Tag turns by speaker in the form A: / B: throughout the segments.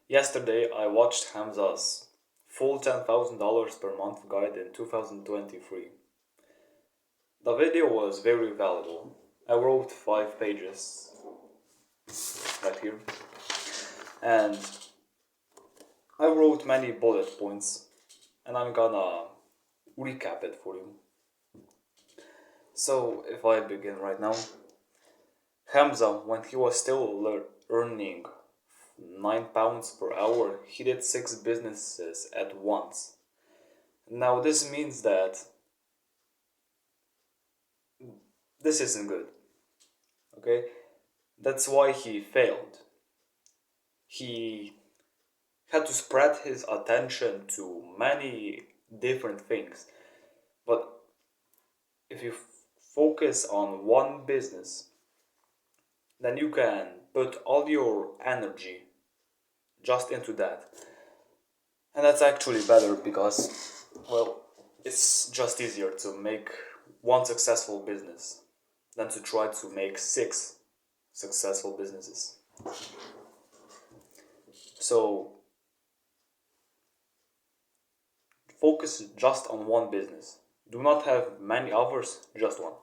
A: Yesterday I watched Hamza's full $10,000 per month guide in 2023. The video was very valuable. I wrote 5 pages right here and I wrote many bullet points and I'm gonna recap it for you. So if I begin right now, Hamza, when he was still earning £9 per hour, he did 6 businesses at once. Now this means that this isn't good. Okay? That's why he failed. He had to spread his attention to many different things. But if you focus on one business, then you can put all your energy just into that. And that's actually better because, well, it's just easier to make one successful business than to try to make 6 successful businesses. So, focus just on one business. Do not have many others, just one.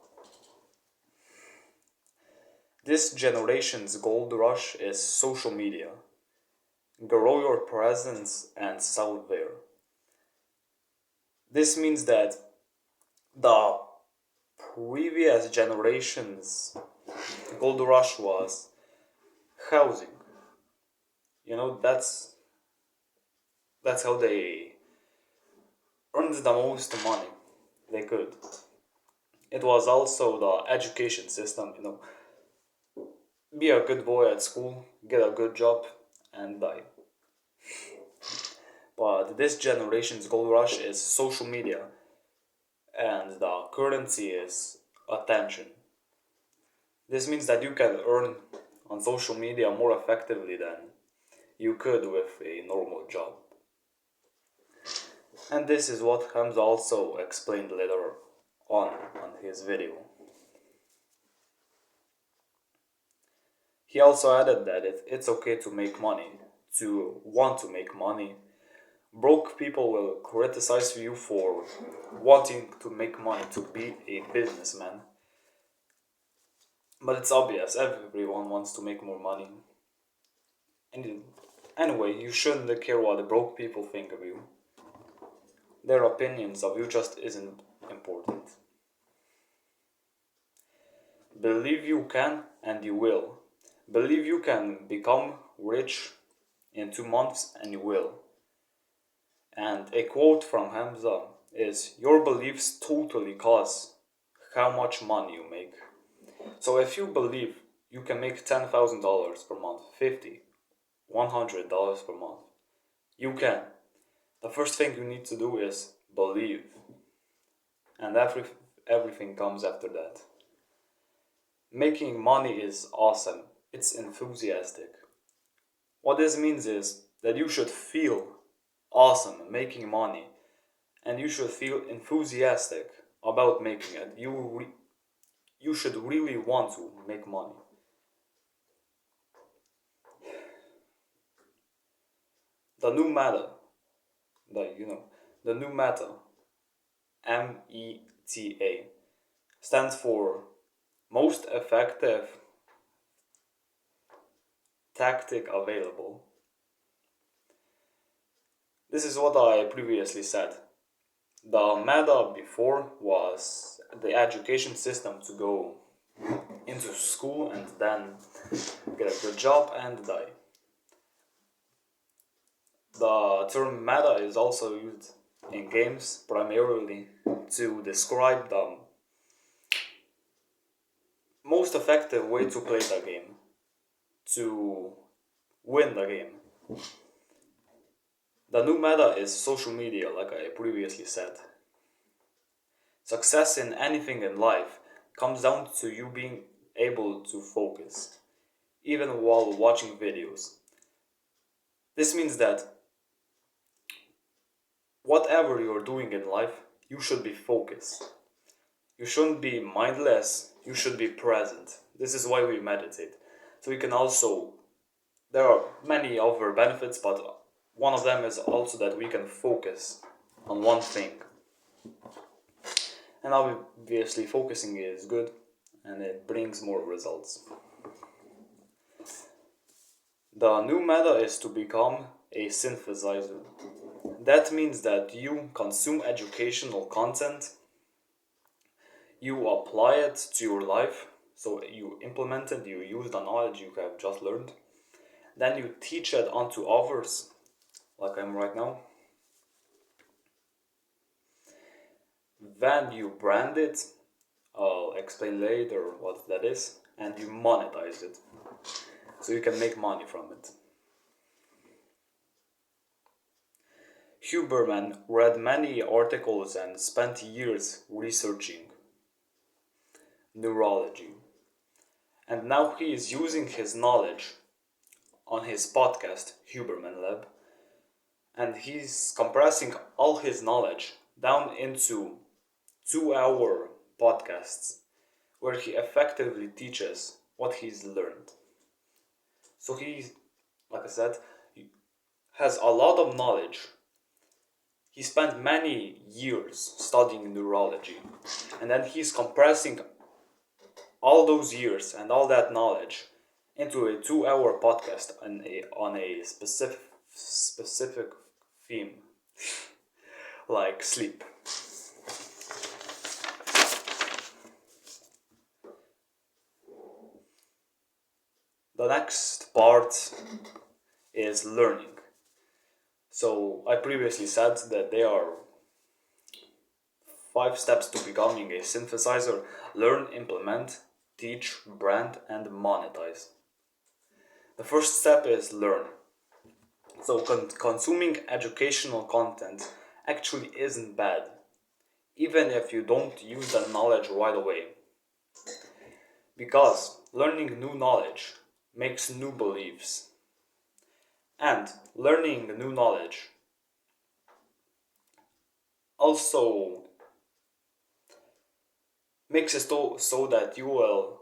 A: This generation's gold rush is social media. Grow your presence and sell there. This means that the previous generation's gold rush was housing. That's how they earned the most money they could. It was also the education system, be a good boy at school, get a good job, and die. But this generation's gold rush is social media, and the currency is attention. This means that you can earn on social media more effectively than you could with a normal job. And this is what Hamza also explained later on his video. He also added that it's okay to make money, to want to make money. Broke people will criticize you for wanting to make money, to be a businessman. But it's obvious, everyone wants to make more money. And anyway, you shouldn't care what the broke people think of you. Their opinions of you just isn't important. Believe you can and you will. Believe you can become rich in 2 months and you will. And a quote from Hamza is, your beliefs totally cause how much money you make. So if you believe you can make $10,000 per month, 50, $100 per month, you can. The first thing you need to do is believe. And everything comes after that. Making money is awesome. It's enthusiastic. What this means is that you should feel awesome making money, and you should feel enthusiastic about making it. You should really want to make money. The new meta, the new meta, META, stands for most effective tactic available. This is what I previously said. The meta before was the education system to go into school and then get a good job and die. The term meta is also used in games primarily to describe the most effective way to play the game, to win the game. The new meta is social media, like I previously said. Success in anything in life comes down to you being able to focus, even while watching videos. This means that whatever you're doing in life, you should be focused. You shouldn't be mindless, you should be present. This is why we meditate. So we can also there are many other benefits, but one of them is also that we can focus on one thing. And obviously, focusing is good and it brings more results. The new meta is to become a synthesizer. That means that you consume educational content, you apply it to your life, so you implement it, you use the knowledge you have just learned, then you teach it onto others, like I'm right now. Then you brand it, I'll explain later what that is, and you monetize it, so you can make money from it. Huberman read many articles and spent years researching neurology. And now he is using his knowledge on his podcast, Huberman Lab, and he's compressing all his knowledge down into 2-hour podcasts where he effectively teaches what he's learned. So he, like I said, has a lot of knowledge. He spent many years studying neurology, and then he's compressing all those years and all that knowledge into a 2-hour podcast on a specific theme, like sleep. The next part is learning. So I previously said that there are 5 steps to becoming a synthesizer: learn, implement, teach, brand, and monetize. The first step is learn. So consuming educational content actually isn't bad, even if you don't use that knowledge right away. Because learning new knowledge makes new beliefs. And learning new knowledge also makes it so that you will,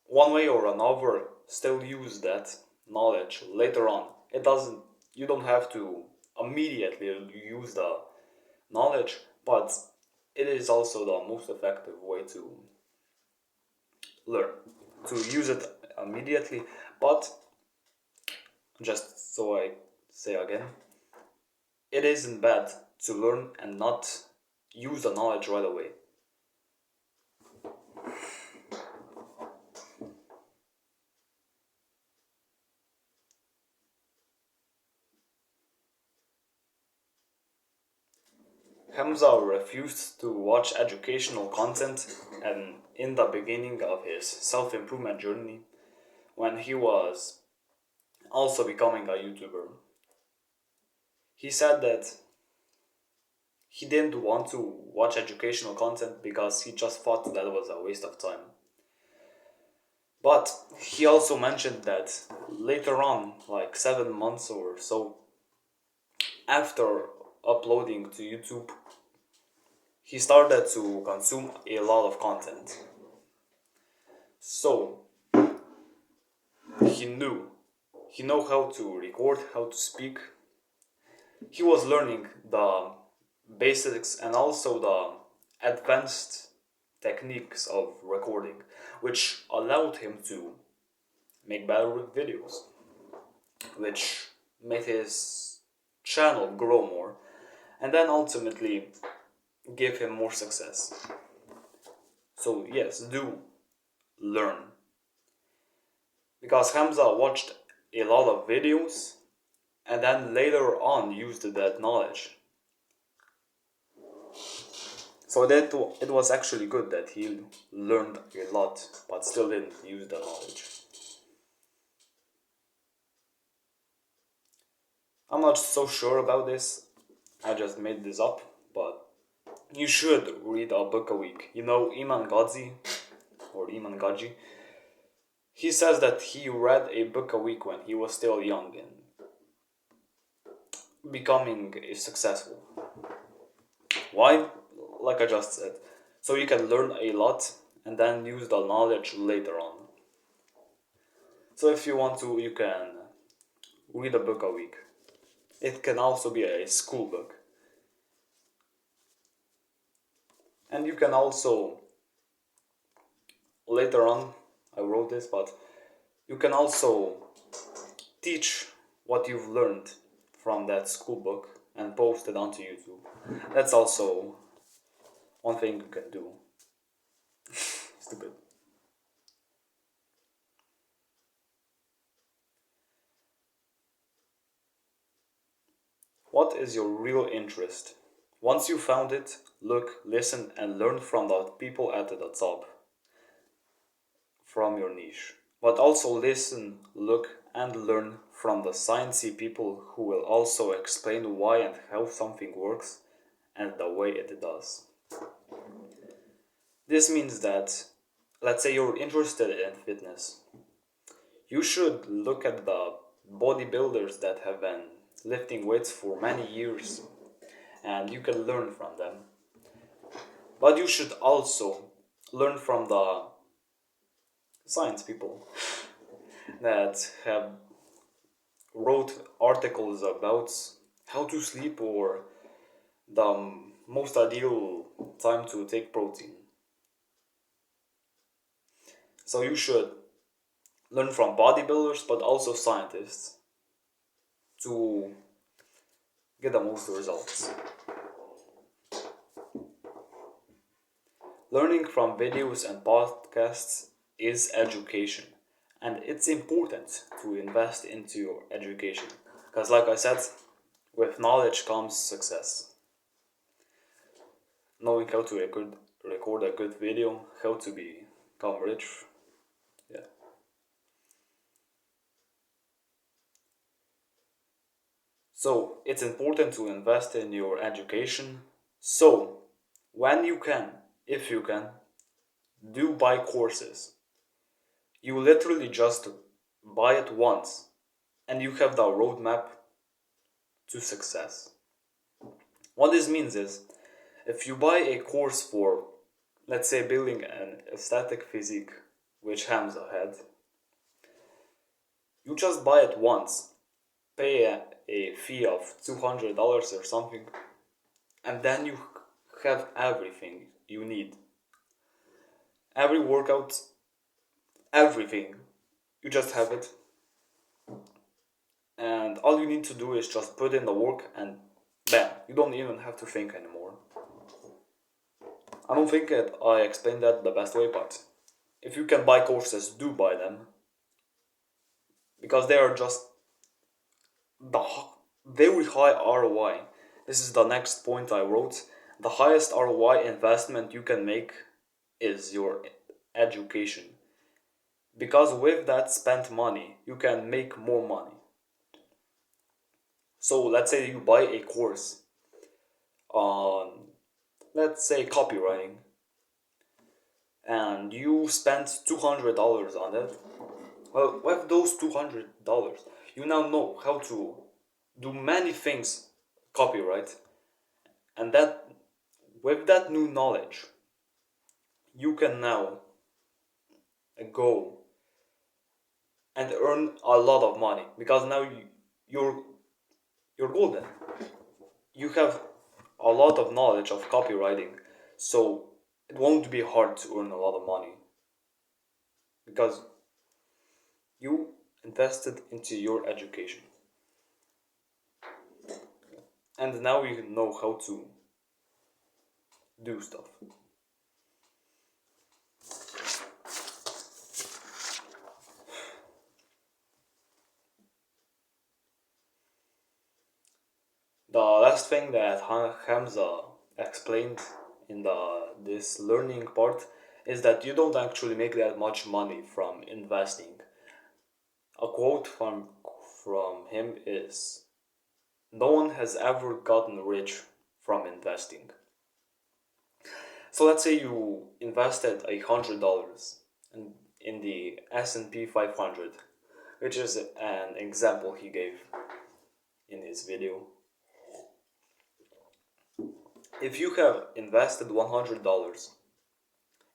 A: one way or another, still use that knowledge later on. You don't have to immediately use the knowledge, but it is also the most effective way to learn, to use it immediately. But just so I say again, it isn't bad to learn and not use the knowledge right away. Hamza refused to watch educational content and in the beginning of his self-improvement journey, when he was also becoming a YouTuber. He said that he didn't want to watch educational content because he just thought that was a waste of time. But he also mentioned that later on, like 7 months or so after uploading to YouTube, he started to consume a lot of content. So he knew how to record, how to speak. He was learning the basics and also the advanced techniques of recording, which allowed him to make better videos, which made his channel grow more, and then ultimately give him more success. So yes, do learn. Because Hamza watched a lot of videos and then later on used that knowledge. So that it was actually good that he learned a lot but still didn't use the knowledge. I'm not so sure about this, I just made this up, but you should read a book a week. You know Iman Gadzi, or Iman Gaji, he says that he read a book a week when he was still young and becoming successful. Why? Like I just said, so you can learn a lot and then use the knowledge later on. So if you want to, you can read a book a week. It can also be a school book. And you can also, later on, I wrote this, but you can also teach what you've learned from that school book and post it onto YouTube. That's also one thing you can do. Stupid. What is your real interest? Once you found it, look, listen, and learn from the people at the top, from your niche. But also listen, look, and learn from the sciencey people who will also explain why and how something works and the way it does. This means that, let's say you're interested in fitness, you should look at the bodybuilders that have been lifting weights for many years and you can learn from them. But you should also learn from the science people that have wrote articles about how to sleep or the most ideal time to take protein. So you should learn from bodybuilders but also scientists to get the most results. Learning from videos and podcasts is education, and it's important to invest into your education because, like I said, with knowledge comes success. Knowing how to record a good video, how to become rich, yeah. So it's important to invest in your education. So when you can, if you can, do buy courses. You literally just buy it once and you have the roadmap to success. What this means is if you buy a course for, let's say, building an aesthetic physique, which Hamza had, you just buy it once, pay a fee of $200 or something, and then you have everything you need. Every workout, everything. You just have it. And all you need to do is just put in the work and bam, you don't even have to think anymore. I don't think I explained that the best way, but if you can buy courses, do buy them. Because they are just the very high ROI. This is the next point I wrote. The highest ROI investment you can make is your education. Because with that spent money, you can make more money. So let's say you buy a course on, let's say, copywriting, and you spent $200 on it. Well, with those $200, you now know how to do many things copyright, and that with that new knowledge, you can now go and earn a lot of money because now you're golden. You have a lot of knowledge of copywriting, so it won't be hard to earn a lot of money because you invested into your education. And now you know how to do stuff. The last thing that Hamza explained in this learning part is that you don't actually make that much money from investing. A quote from him is, "No one has ever gotten rich from investing." So let's say you invested $100 in the S&P 500, which is an example he gave in his video. If you have invested $100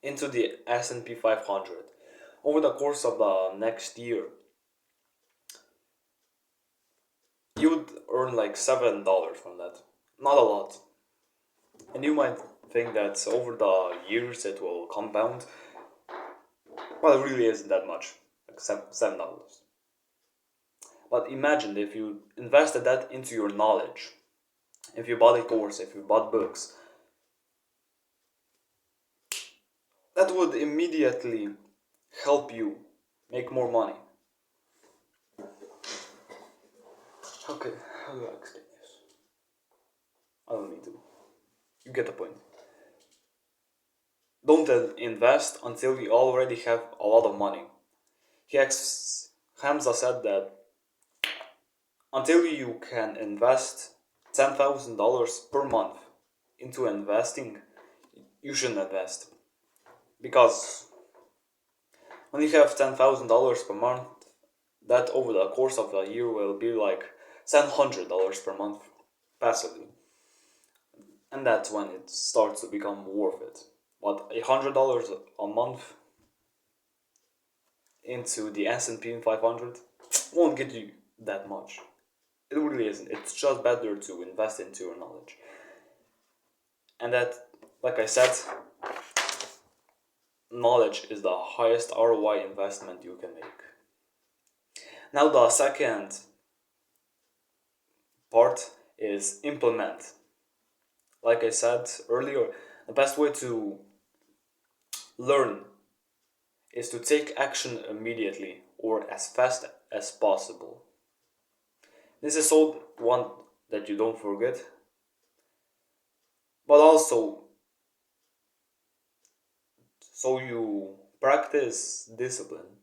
A: into the S&P 500 over the course of the next year, earn like $7 from that. Not a lot. And you might think that over the years it will compound. Well, it really isn't that much, like $7. But imagine if you invested that into your knowledge. If you bought a course, if you bought books, that would immediately help you make more money. Okay, how do I explain this? I don't need to. You get the point. Don't invest until you already have a lot of money. Hamza said that until you can invest $10,000 per month into investing, you shouldn't invest. Because when you have $10,000 per month, that over the course of a year will be like $700 per month passively. And that's when it starts to become worth it. But $100 a month into the S&P 500 won't get you that much. It really isn't. It's just better to invest into your knowledge. And that, like I said, knowledge is the highest ROI investment you can make. Now the second part is implement. Like I said earlier, the best way to learn is to take action immediately or as fast as possible. This is so one that you don't forget, but also so you practice discipline.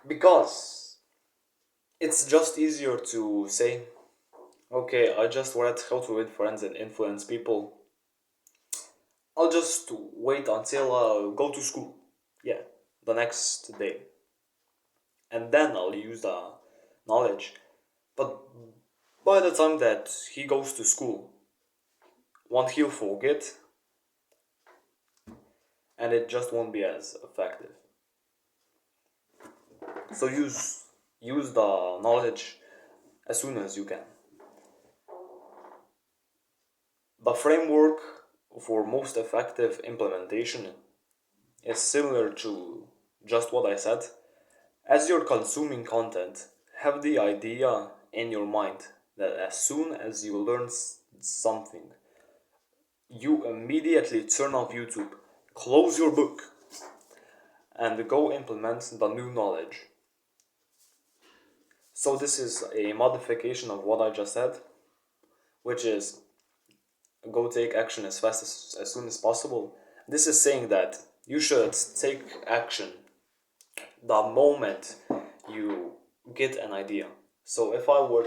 A: Because it's just easier to say, okay, I just read How to Win Friends and Influence People. I'll just wait until I go to school. Yeah, the next day. And then I'll use the knowledge. But by the time that he goes to school, won't he'll forget and it just won't be as effective. So use the knowledge as soon as you can. The framework for most effective implementation is similar to just what I said. As you're consuming content, have the idea in your mind that as soon as you learn something, you immediately turn off YouTube, close your book, and go implement the new knowledge. So this is a modification of what I just said, which is go take action as soon as possible. This is saying that you should take action the moment you get an idea. So if I were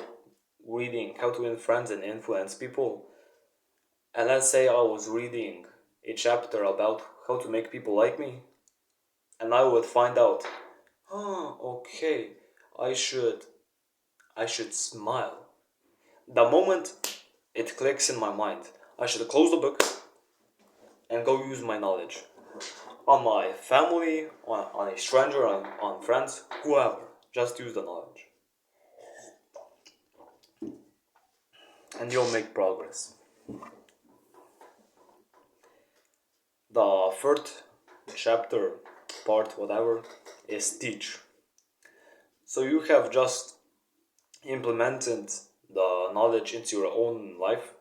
A: reading How to Win Friends and Influence People, and let's say I was reading a chapter about how to make people like me, and I would find out, okay, I should smile. The moment it clicks in my mind, I should close the book and go use my knowledge on my family, on a stranger, on friends, whoever. Just use the knowledge. And you'll make progress. The third chapter, part, whatever, is teach. So you have just implemented the knowledge into your own life.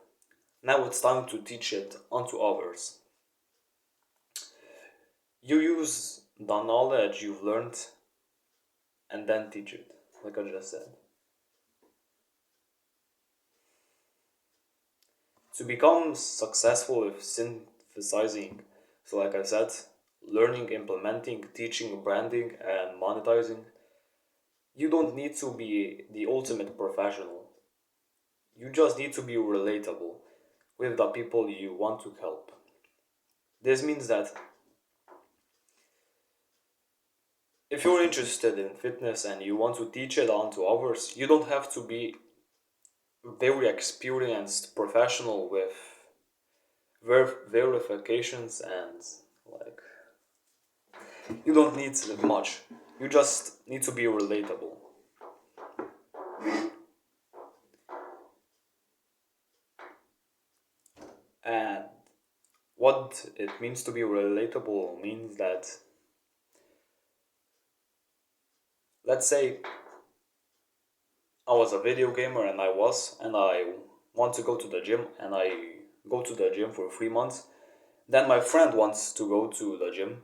A: Now it's time to teach it onto others. You use the knowledge you've learned and then teach it, like I just said. To become successful with synthesizing, so like I said, learning, implementing, teaching, branding, and monetizing, you don't need to be the ultimate professional. You just need to be relatable with the people you want to help. This means that if you're interested in fitness and you want to teach it on to others, you don't have to be very experienced professional with verifications and like you don't need much. You just need to be relatable. what it means to be relatable means that, let's say I was a video gamer and I want to go to the gym and I go to the gym for 3 months. Then my friend wants to go to the gym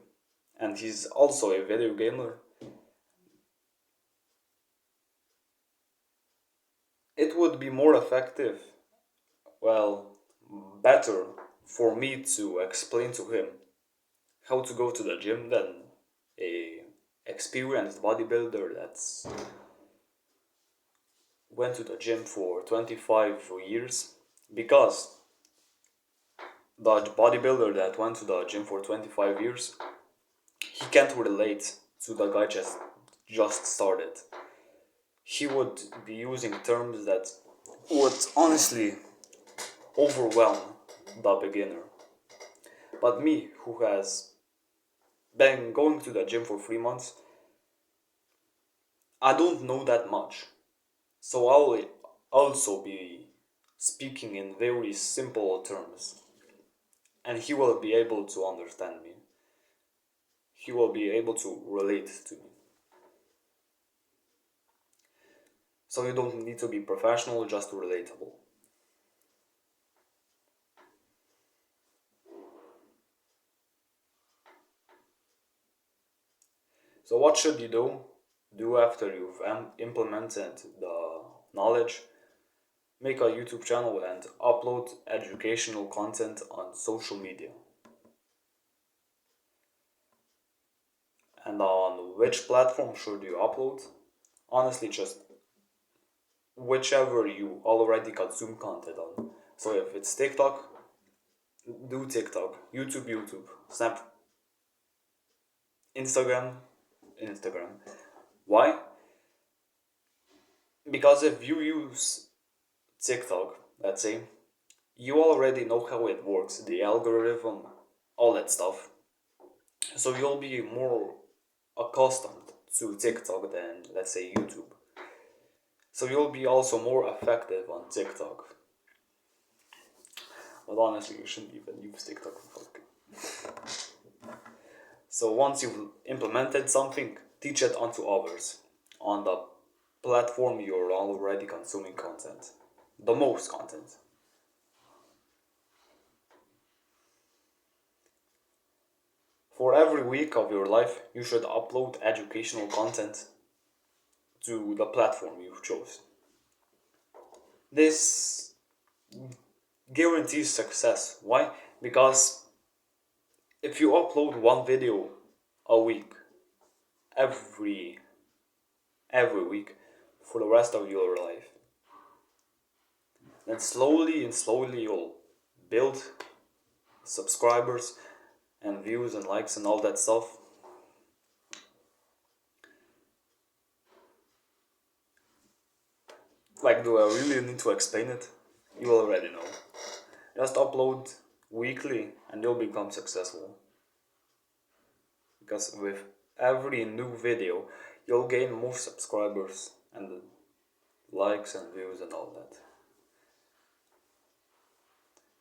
A: and he's also a video gamer. It would be more effective, well, better for me to explain to him how to go to the gym than a experienced bodybuilder that's went to the gym for 25 years, because the bodybuilder that went to the gym for 25 years, he can't relate to the guy just started. He would be using terms that would honestly overwhelm the beginner. But me, who has been going to the gym for 3 months, I don't know that much. So I'll also be speaking in very simple terms. And he will be able to understand me. He will be able to relate to me. So you don't need to be professional, just relatable. So what should you do after you've implemented the knowledge? Make a YouTube channel and upload educational content on social media. And on which platform should you upload? Honestly, just whichever you already consume content on. So if it's TikTok, do TikTok. YouTube, Snap, Instagram. Why? Because if you use TikTok, let's say, you already know how it works, the algorithm, all that stuff. So you'll be more accustomed to TikTok than, let's say, YouTube. So you'll be also more effective on TikTok. But honestly, you shouldn't even use TikTok. So once you've implemented something, teach it onto others on the platform you're already consuming content. The most content. For every week of your life, you should upload educational content to the platform you chose. This guarantees success. Why? Because if you upload one video a week, every week for the rest of your life, then slowly and slowly you'll build subscribers and views and likes and all that stuff. Like, do I really need to explain it? You already know. Just upload weekly and you'll become successful. Because with every new video, you'll gain more subscribers and likes and views and all that.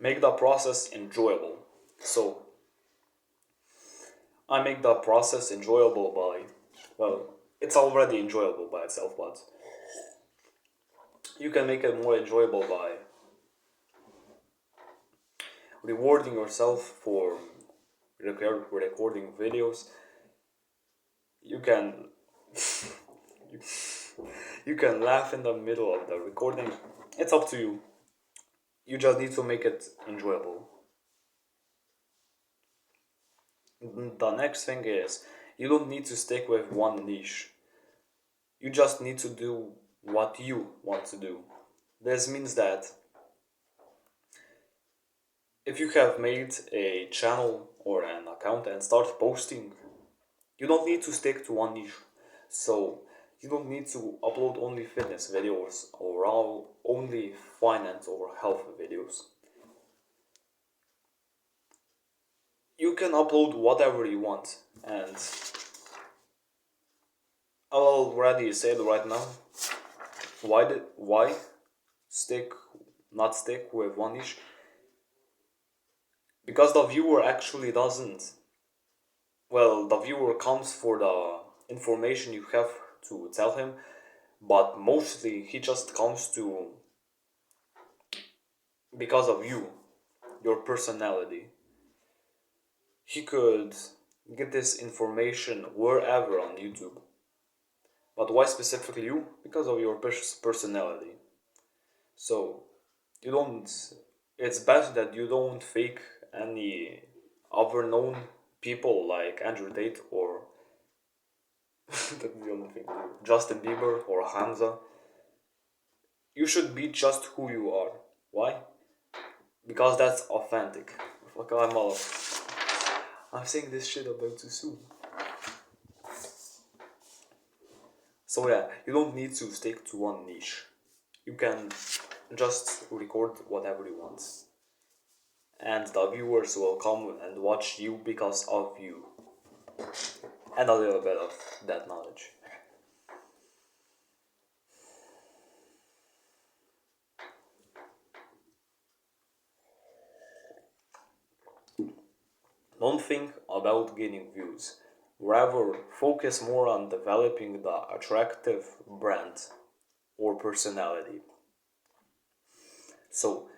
A: Make the process enjoyable. So, I make the process enjoyable by, well, it's already enjoyable by itself, but you can make it more enjoyable by rewarding yourself for recording videos. You can you can laugh in the middle of the recording. It's up to you. You just need to make it enjoyable. The next thing is, you don't need to stick with one niche. You just need to do what you want to do. This means that if you have made a channel or an account and start posting, you don't need to stick to one niche. So you don't need to upload only fitness videos or only finance or health videos. You can upload whatever you want, and I'll already say it right now. Why not stick with one niche? because the viewer actually doesn't, well, the viewer comes for the information you have to tell him, but mostly he just comes to because of you, your personality. He could get this information wherever on YouTube, but why specifically you? Because of your personality. So you don't. It's best that you don't fake any other known people like Andrew Tate or that's the only thing. Justin Bieber or Hamza. You should be just who you are. Why? Because that's authentic. Fuck, I'm saying this shit about too soon. So yeah, you don't need to stick to one niche. You can just record whatever you want. And the viewers will come and watch you because of you. And a little bit of that knowledge. Don't think about getting views. Rather, focus more on developing the attractive brand or personality. So,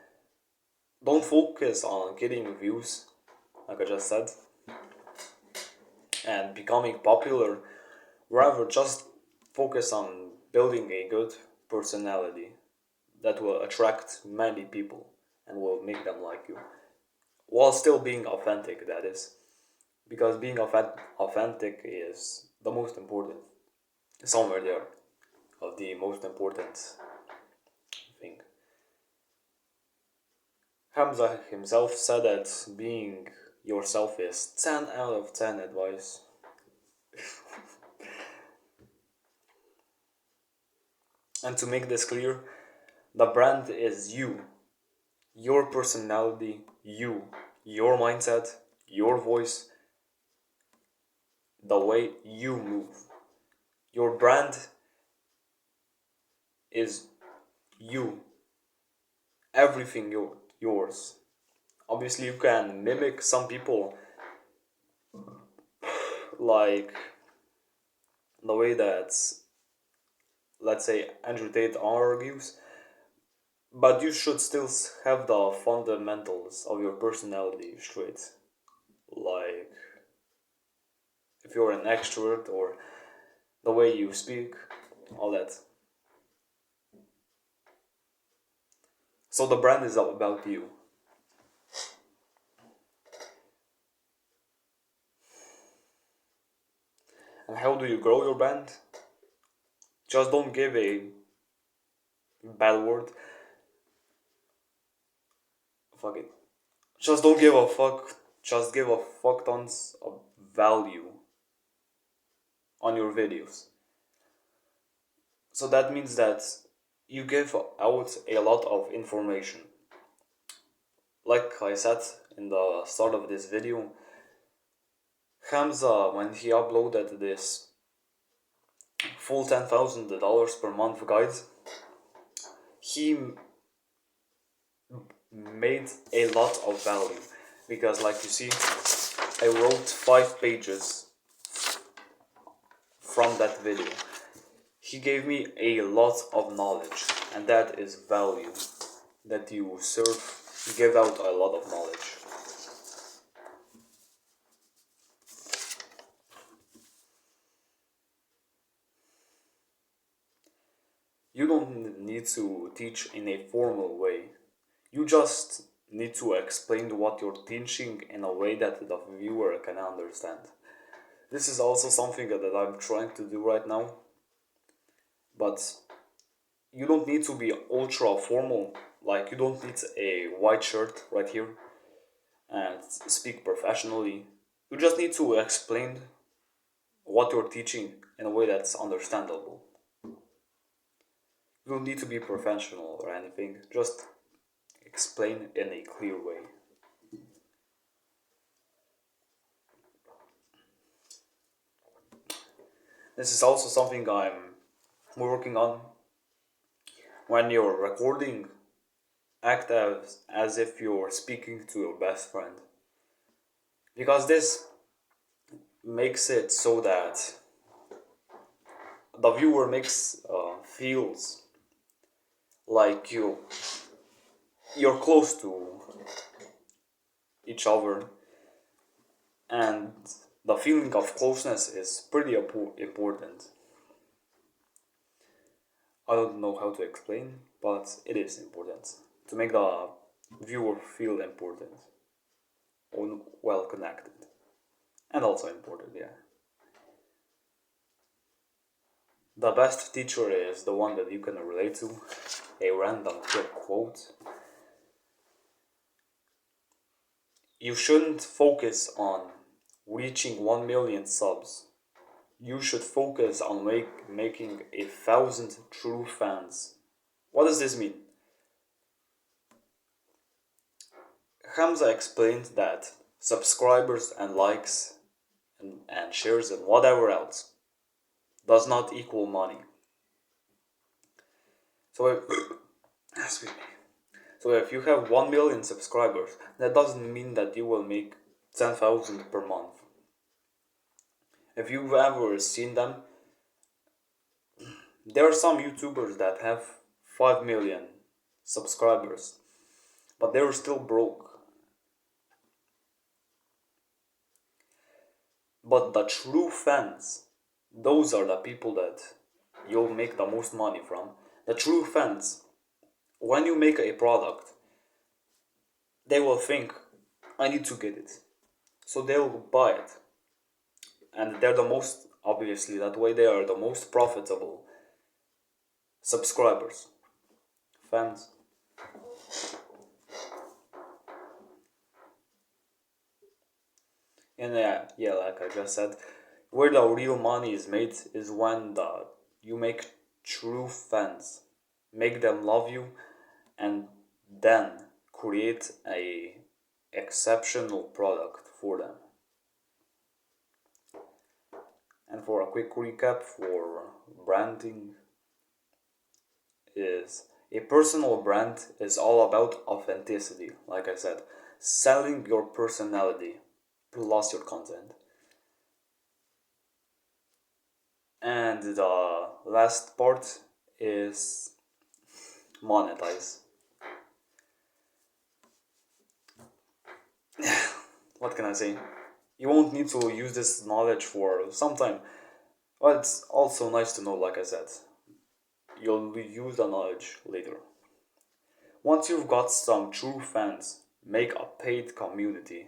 A: don't focus on getting views, like I just said, and becoming popular. Rather, just focus on building a good personality that will attract many people and will make them like you. While still being authentic, that is. Because being authentic is the most important, somewhere there, of the most important thing. Hamza himself said that being yourself is 10 out of 10 advice. And to make this clear, the brand is you, your personality, you, your mindset, your voice, the way you move. Your brand is you, everything yours. Obviously, you can mimic some people, like the way that, let's say, Andrew Tate argues, but you should still have the fundamentals of your personality straight. Like, if you're an extrovert or the way you speak, all that. So the brand is all about you. And how do you grow your brand? Just don't give a bad word. Fuck it. Just don't give a fuck. Just give a fuck tons of value on your videos. So that means that you give out a lot of information. Like I said in the start of this video, Hamza, when he uploaded this full $10,000 per month guide, he made a lot of value. Because, like you see, I wrote 5 pages from that video. He gave me a lot of knowledge, and that is value. That you give out a lot of knowledge. You don't need to teach in a formal way. You just need to explain what you're teaching in a way that the viewer can understand. This is also something that I'm trying to do right now. But you don't need to be ultra formal. Like, you don't need a white shirt right here and speak professionally. You just need to explain what you're teaching in a way that's understandable. You don't need to be professional or anything, just explain in a clear way. This is also something I'm working on. When you're recording, act as if you're speaking to your best friend. because this makes it so that the viewer makes feels like you're close to each other, and the feeling of closeness is pretty important. I don't know how to explain, but it is important to make the viewer feel important or well connected, and also important, yeah. The best teacher is the one that you can relate to. A random quick quote. You shouldn't focus on reaching 1 million subs. You should focus on making 1,000 true fans. What does this mean? Hamza explained that subscribers and likes and shares and whatever else does not equal money. So if, excuse me. So if you have 1 million subscribers, that doesn't mean that you will make 10,000 per month. If you've ever seen them, there are some YouTubers that have 5 million subscribers, but they're still broke. But the true fans, those are the people that you'll make the most money from. The true fans, when you make a product, they will think, I need to get it. So they'll buy it. And they're the most, obviously, that way they are the most profitable subscribers, fans. And yeah, like I just said, where the real money is made is when you make true fans, make them love you, and then create a exceptional product for them. And for a quick recap for branding is a personal brand is all about authenticity, like I said, selling your personality plus your content. And the last part is monetize. What can I say? You won't need to use this knowledge for some time, but it's also nice to know, like I said. You'll use the knowledge later. Once you've got some true fans, make a paid community.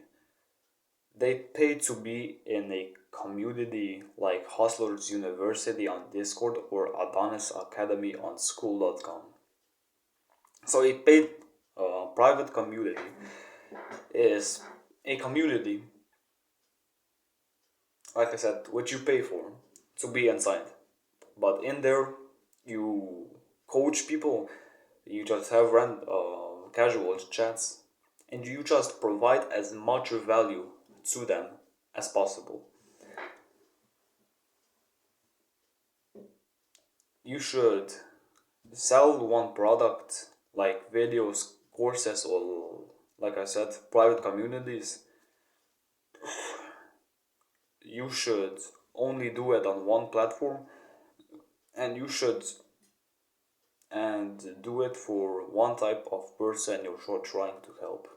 A: They pay to be in a community like Hustlers University on Discord or Adonis Academy on school.com. So a paid private community is a community, like I said, which you pay for to be inside. But in there, you coach people, you just have casual chats, and you just provide as much value to them as possible. You should sell one product like videos, courses, or like I said, private communities. You should only do it on one platform, and you should and do it for one type of person you're trying to help.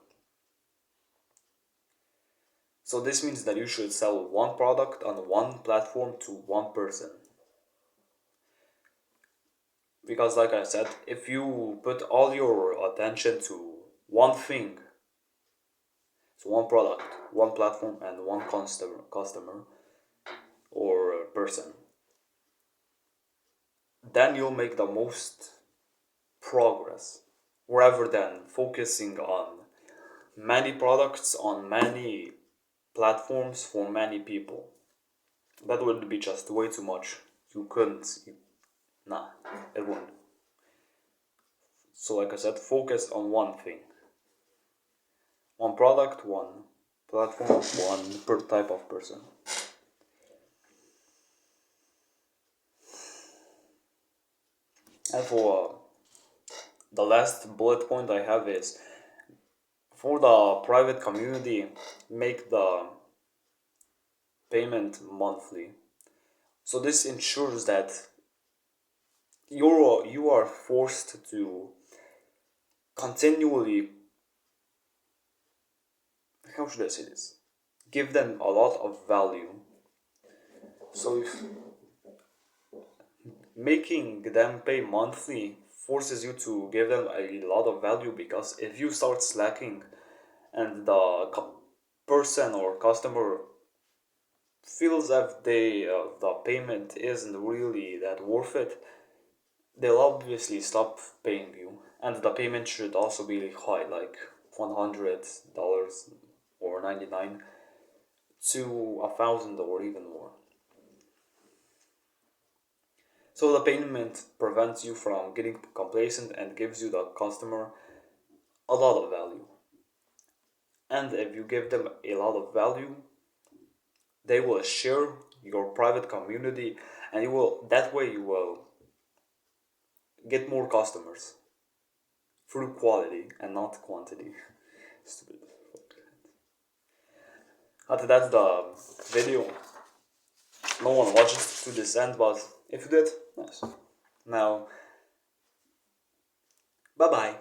A: So this means that you should sell one product on one platform to one person. Because like I said, if you put all your attention to one thing, so one product, one platform, and one customer or person, then you'll make the most progress rather than focusing on many products on many platforms for many people. That would be just way too much. You couldn't. Nah, it wouldn't. So, like I said, focus on one thing. One product, one platform, one per type of person. And for the last bullet point I have is for the private community, make the payment monthly. So this ensures that you are forced to continually, how should I say this? Give them a lot of value. So if making them pay monthly forces you to give them a lot of value, because if you start slacking and the person or customer feels that the payment isn't really that worth it, they'll obviously stop paying you. And the payment should also be high, like $100 or 99 to 1,000 or even more. So the payment prevents you from getting complacent and gives you the customer a lot of value. And if you give them a lot of value, they will share your private community, and you will get more customers through quality and not quantity. Stupid. That's the video. No one watches to this end, but if you did, nice. Now, bye bye.